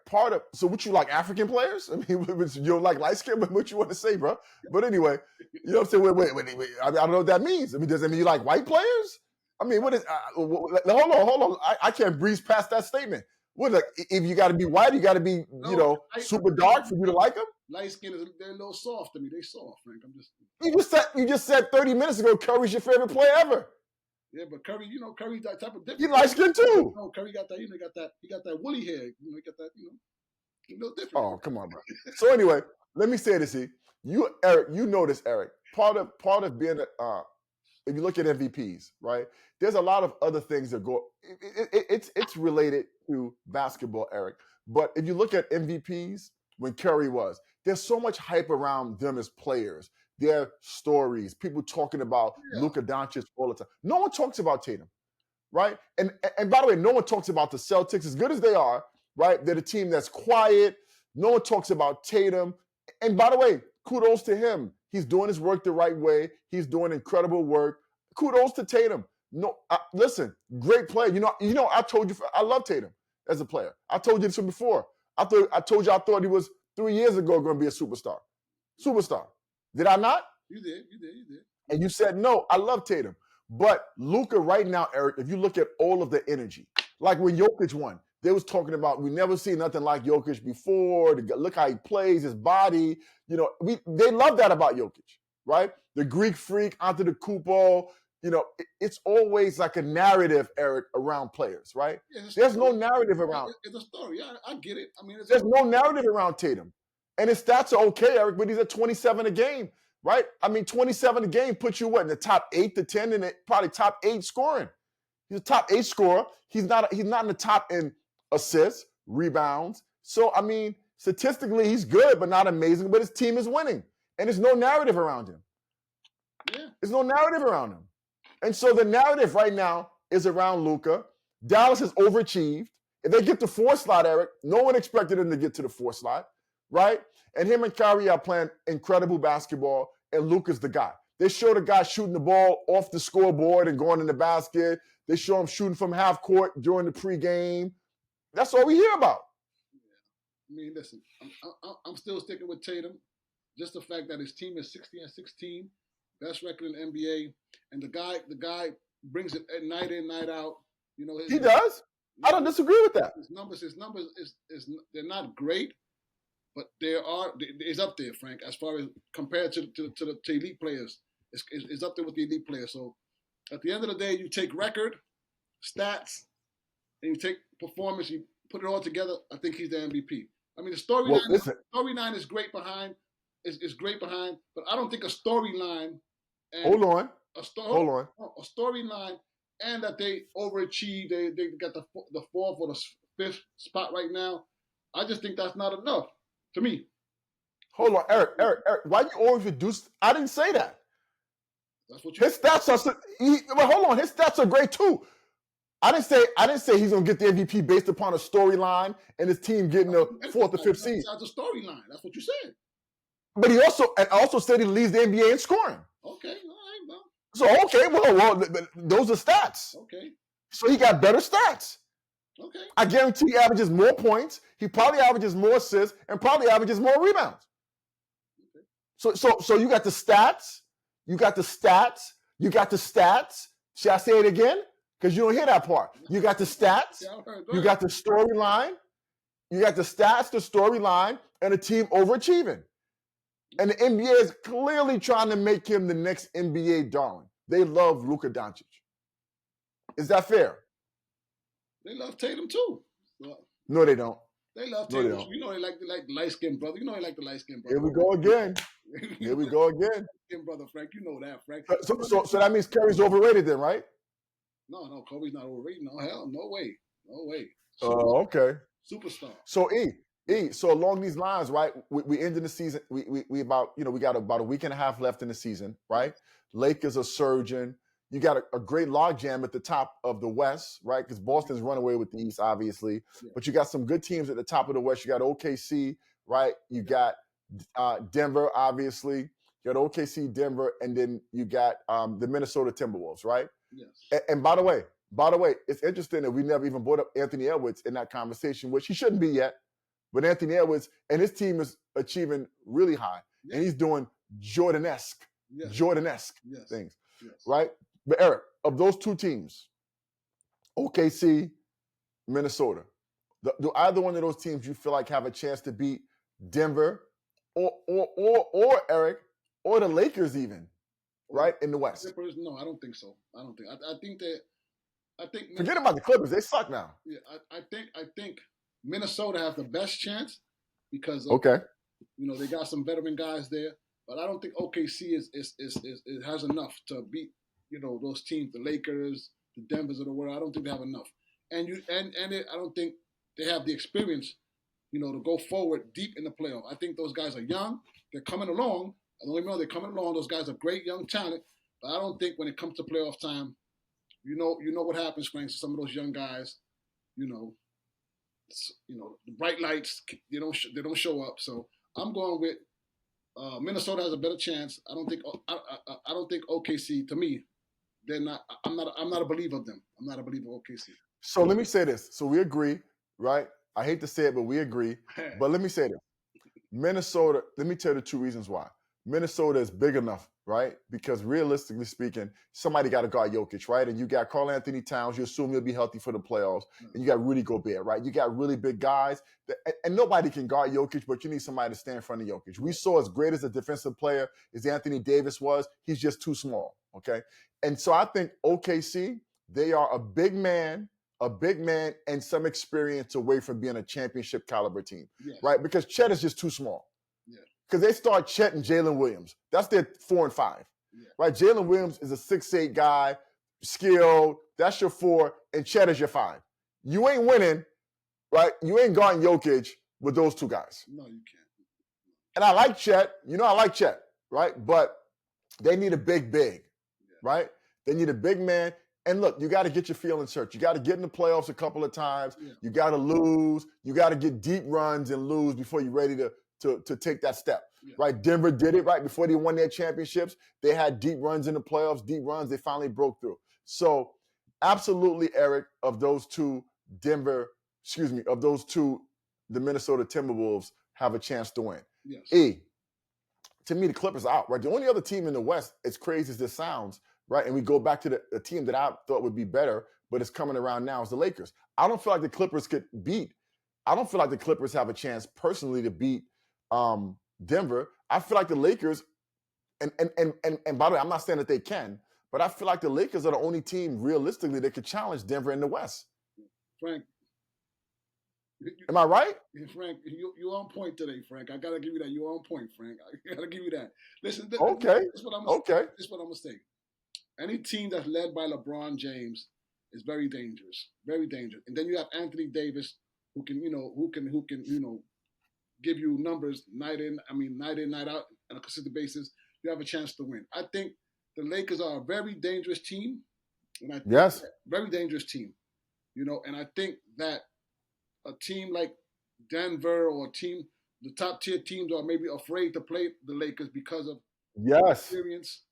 so what you like African players? I mean, you don't like light skin, but what you want to say, bro? But anyway, you know what I'm saying? Wait. I don't know what that means. I mean, does that mean you like white players? I mean, what is? Hold on. I can't breeze past that statement. What? If you got to be white, you got to be, super dark for you to like them.
Light skin they're a little soft to me. They soft, Frank. I'm just.
You just said 30 minutes ago Curry's your favorite player ever.
Yeah, but Curry, Curry's that type of different.
He light skin too.
No, Curry got that. He got that woolly hair. He got that. A little different.
Oh, come on, bro. So anyway, let me say this. Eric, you know this, Eric. Part of being if you look at MVPs, right? There's a lot of other things that go. It's related to basketball, Eric. But if you look at MVPs, when Curry was, there's so much hype around them as players. Their stories, people talking about Luka Doncic all the time. No one talks about Tatum, right? And by the way, no one talks about the Celtics, as good as they are, right? They're the team that's quiet. No one talks about Tatum. And by the way, kudos to him. He's doing his work the right way. He's doing incredible work. Kudos to Tatum. No, listen, great player. I told you, I love Tatum as a player. I told you this before. I told you I thought he was 3 years ago going to be a superstar. Superstar. Did I not?
You did.
And you said no. I love Tatum. But Luka right now, Eric, if you look at all of the energy, like when Jokic won, they was talking about we never seen nothing like Jokic before. Look how he plays, his body. They love that about Jokic, right? The Greek freak, Antetokounmpo. It's always like a narrative, Eric, around players, right?
Yeah,
there's no narrative around.
It's a story. I get it. I mean,
there's no narrative around Tatum. And his stats are okay, Eric, but he's at 27 a game, right? I mean, 27 a game puts you in the top 8 to 10 and probably top 8 scoring. He's a top 8 scorer. He's not in the top in assists, rebounds. So, I mean, statistically, he's good, but not amazing. But his team is winning. And there's no narrative around him.
Yeah.
There's no narrative around him. And so the narrative right now is around Luka. Dallas has overachieved. If they get the 4 slot, Eric, no one expected them to get to the 4 slot. Right? And him and Kyrie are playing incredible basketball, and Luka's the guy. They show the guy shooting the ball off the scoreboard and going in the basket. They show him shooting from half court during the pregame. That's all we hear about.
Yeah. I mean, listen, I'm still sticking with Tatum. Just the fact that his team is 60-16, best record in the NBA, and the guy brings it night in, night out.
He does. I don't disagree with that.
His numbers is they're not great. But it's up there, Frank, as far as compared to elite players. It's up there with the elite players. So at the end of the day, you take record, stats, and you take performance, you put it all together, I think he's the MVP. I mean, the storyline is great behind, is great behind, but I don't think a storyline
Hold on.
A storyline and that they overachieved, they got the 4th or the 5th spot right now. I just think that's not enough. To me.
Hold on, Eric, why you always reduce? I didn't say that.
That's what you
his stats are. Hold on, his stats are great too. I didn't say he's gonna get the MVP based upon a storyline and his team getting the 4th or 5th seed.
That's a storyline. That's what you said.
But he also said he leads the NBA in scoring.
Okay, all right, well.
So well, those are stats.
Okay.
So he got better stats.
Okay.
I guarantee he averages more points. He probably averages more assists and probably averages more rebounds. Okay. So you got the stats. You got the stats. Should I say it again? Because you don't hear that part. You got the stats. You got the storyline. You got the stats, the storyline, and a team overachieving. And the NBA is clearly trying to make him the next NBA darling. They love Luka Doncic. Is that fair?
They love Tatum too. So,
No, they don't.
they love
No, they
Tatum.
don't.
You know they like the light skinned brother. You know they like the light skinned brother.
Here we go again.
You
Here we
know
go again.
skin brother Frank. You know that, Frank.
So that means Curry's overrated then, right?
No, Kobe's not overrated. No hell, no way, no way.
Oh, okay.
Superstar.
So so along these lines, right? We ended the season. We about we got about a week and a half left in the season, right? Lakers are surging. You got a great logjam at the top of the West, right? Because Boston's run away with the East, obviously.
Yeah.
But you got some good teams at the top of the West. You got OKC, right? You got Denver, obviously. You got OKC, Denver, and then you got the Minnesota Timberwolves, right?
Yes.
And by the way, it's interesting that we never even brought up Anthony Edwards in that conversation, which he shouldn't be yet. But Anthony Edwards and his team is achieving really high, and he's doing Jordan-esque things, right? But Eric, of those two teams, OKC, Minnesota, do either one of those teams you feel like have a chance to beat Denver or Eric or the Lakers even, right, in the West?
Clippers? No, I don't think so. I think
forget about the Clippers. They suck now.
Yeah, I think Minnesota has the best chance because they got some veteran guys there, but I don't think OKC has enough to beat those teams, the Lakers, the Denvers of the world. I don't think they have enough, I don't think they have the experience, to go forward deep in the playoff. I think those guys are young. They're coming along. I don't even know they're coming along. Those guys are great young talent, but I don't think when it comes to playoff time, you know what happens, Frank. To some of those young guys, the bright lights they don't show up. So I'm going with Minnesota has a better chance. I don't think OKC. To me, they're not. I'm not a believer of them. I'm not a believer of OKC.
So let me say this. So we agree, right? I hate to say it, but we agree. But let me say this. Minnesota, let me tell you the two reasons why. Minnesota is big enough, right? Because realistically speaking, somebody got to guard Jokic, right? And you got Karl Anthony Towns. You assume he'll be healthy for the playoffs. And you got Rudy Gobert, right? You got really big guys. And nobody can guard Jokic, but you need somebody to stand in front of Jokic. We saw as great as a defensive player as Anthony Davis was, he's just too small, okay? And so I think OKC, they are a big man and some experience away from being a championship caliber team, right? Because Chet is just too small. Because they start Chet and Jalen Williams. That's their 4 and 5, right? Jalen Williams is a 6'8" guy, skilled. That's your 4, and Chet is your 5. You ain't winning, right? You ain't guarding Jokic with those two guys.
No, you can't.
And I like Chet. I like Chet, right? But they need a big, right? They need a big man. And look, you got to get your feelings hurt. You got to get in the playoffs a couple of times. Yeah. You got to lose. You got to get deep runs and lose before you're ready to take that step, right? Denver did it, right? Before they won their championships, they had deep runs in the playoffs, deep runs. They finally broke through. So absolutely, Eric, of those two, the Minnesota Timberwolves have a chance to win.
Yes.
To me, the Clippers are out, right? The only other team in the West, as crazy as this sounds, right? And we go back to the team that I thought would be better, but it's coming around now is the Lakers. I don't feel like the Clippers have a chance personally to beat Denver. I feel like the Lakers, and by the way, I'm not saying that they can, but I feel like the Lakers are the only team realistically that could challenge Denver in the West.
Frank.
Am I right?
Frank, you're on point today, Frank. I gotta give you that. You're on point, Frank. I gotta give you that. Listen, this is what I'm gonna say. Any team that's led by LeBron James is very dangerous, very dangerous. And then you have Anthony Davis, who can give you numbers night in, night out on a consistent basis. You have a chance to win. I think the Lakers are a very dangerous team, and very dangerous team. And I think that a team like Denver or the top tier teams are maybe afraid to play the Lakers because of experience.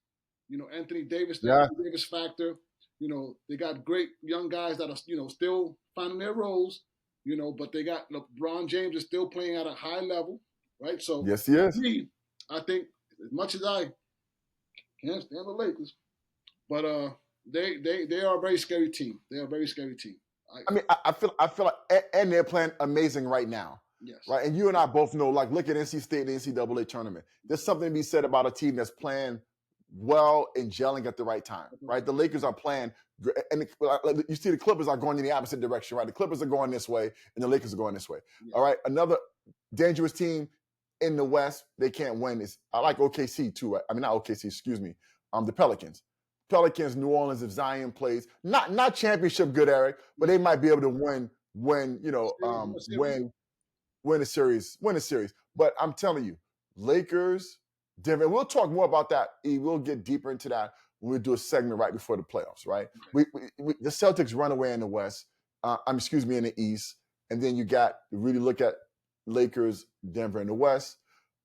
Anthony Davis, the Anthony Davis factor. They got great young guys that are still finding their roles. But they got LeBron James is still playing at a high level, right? So
yes, he is.
I think as much as I can't stand the Lakers, but they are a very scary team. They are a very scary team.
I feel like, and they're playing amazing right now.
Yes.
Right. And you and I both know, like, look at NC State and the NCAA tournament. There's something to be said about a team that's playing well and gelling at the right time. Right. The Lakers are playing, and you see the Clippers are going in the opposite direction. Right. The Clippers are going this way and the Lakers are going this way.
Yeah.
All right. Another dangerous team in the West, they can't win. I like OKC too. Right? I mean, not OKC, excuse me. The Pelicans. Pelicans, New Orleans, if Zion plays, not championship good, Eric, but they might be able to win when win a series. But I'm telling you, Lakers, Denver. We'll talk more about that. We'll get deeper into that when we do a segment right before the playoffs. Right?
Okay.
The Celtics run away in the West. In the East, and then you got to really look at Lakers, Denver in the West.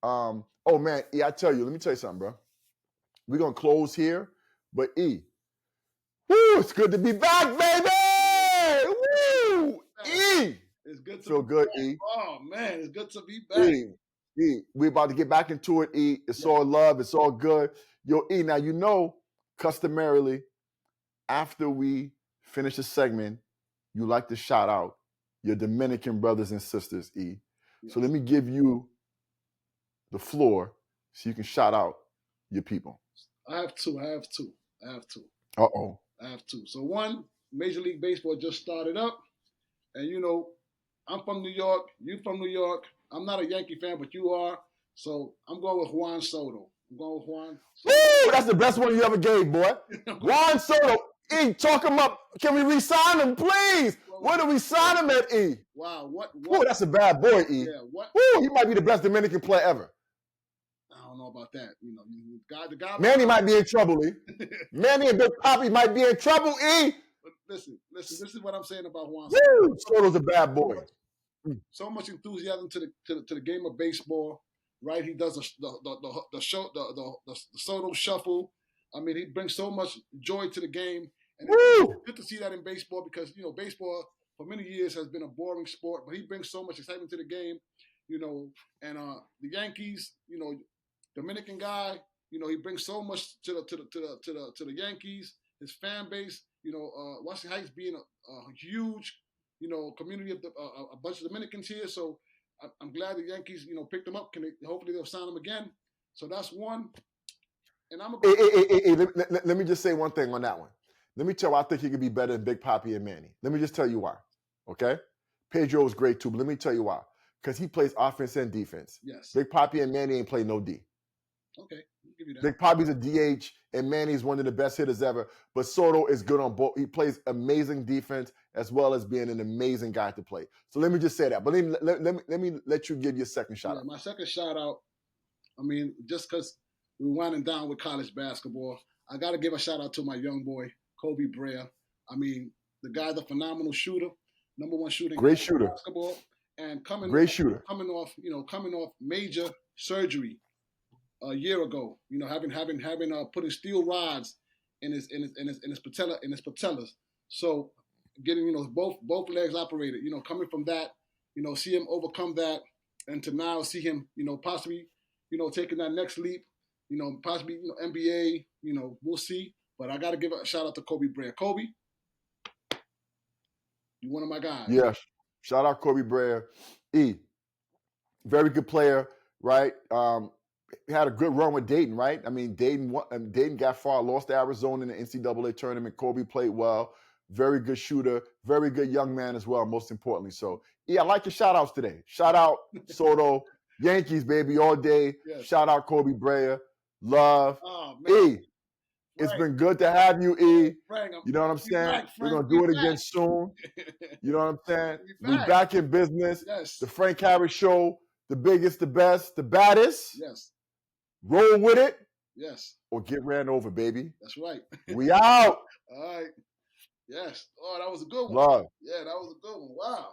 Oh man, I tell you, let me tell you something, bro. We're gonna close here, but woo, it's good to be back, baby. Woo,
It's good to
feel
be
good,
back. Oh man, it's good to be back.
We're about to get back into it, It's all love, it's all good. Yo, now you know, customarily, after we finish the segment, you like to shout out your Dominican brothers and sisters,
Yes.
So let me give you the floor so you can shout out your people.
I have two.
Uh-oh.
I have two. So one, Major League Baseball just started up. And you know, I'm from New York. You from New York. I'm not a Yankee fan, but you are. So I'm going with Juan Soto.
Woo! That's the best one you ever gave, boy. Juan Soto. Talk him up. Can we re-sign him, please? Where do we sign him at,
Wow, what?
Ooh, that's a bad boy,
Yeah, what?
Woo, he might be the best Dominican player ever.
I don't know about that. You know, the guy.
Manny might be in trouble, Manny and Big Papi might be in trouble,
But listen. This is what I'm saying about Juan
Soto. Woo, Soto's a bad boy.
So much enthusiasm to the game of baseball, right? He does the Soto shuffle. I mean, he brings so much joy to the game, and it's good to see that in baseball because baseball for many years has been a boring sport, but he brings so much excitement to the game, And the Yankees, Dominican guy, he brings so much to the Yankees. His fan base, Washington Heights being a huge community of a bunch of Dominicans here. So I'm glad the Yankees, picked him up. Hopefully they'll sign him again. So that's one. And I'm
let me just say one thing on that one. Let me tell you, I think he could be better than Big Papi and Manny. Let me just tell you why. Okay, Pedro is great too, but let me tell you why. Because he plays offense and defense.
Yes.
Big Papi and Manny ain't play no D.
Okay, I'll give you that.
Big Papi's a DH, and Manny's one of the best hitters ever. But Soto is good on both. He plays amazing defense as well as being an amazing guy to play. So let me just say that. But let me let you give your second shout out.
My second shout out, I mean, just because we're winding down with college basketball, I got to give a shout out to my young boy, Kobe Brea. I mean, the guy's a phenomenal shooter, number one shooter.
Great shooter.
Basketball, and coming off major surgery a year ago. Having putting steel rods in his patellas. So getting both legs operated. Coming from that, see him overcome that, and to now see him possibly taking that next leap. Possibly NBA. We'll see. But I got to give a shout out to Kobe Brea. Kobe, you're one of my guys.
Yes. Shout out Kobe Brea. Very good player, right? He had a good run with Dayton, right? I mean, Dayton got far, lost to Arizona in the NCAA tournament. Kobe played well. Very good shooter. Very good young man as well, most importantly. So, I like your shout outs today. Shout out Soto. Yankees, baby, all day. Yes. Shout out Kobe Brea. Love.
Oh, man.
It's been good to have you,
Frank,
you know what I'm saying? We're going to do it again soon. You know what I'm saying? We're back in business.
Yes.
The Frank Harris Show, the biggest, the best, the baddest.
Yes.
Roll with it.
Yes.
Or get ran over, baby.
That's right.
We out.
All right. Yes. Oh, that was a good one.
Love.
Yeah, that was a good one. Wow.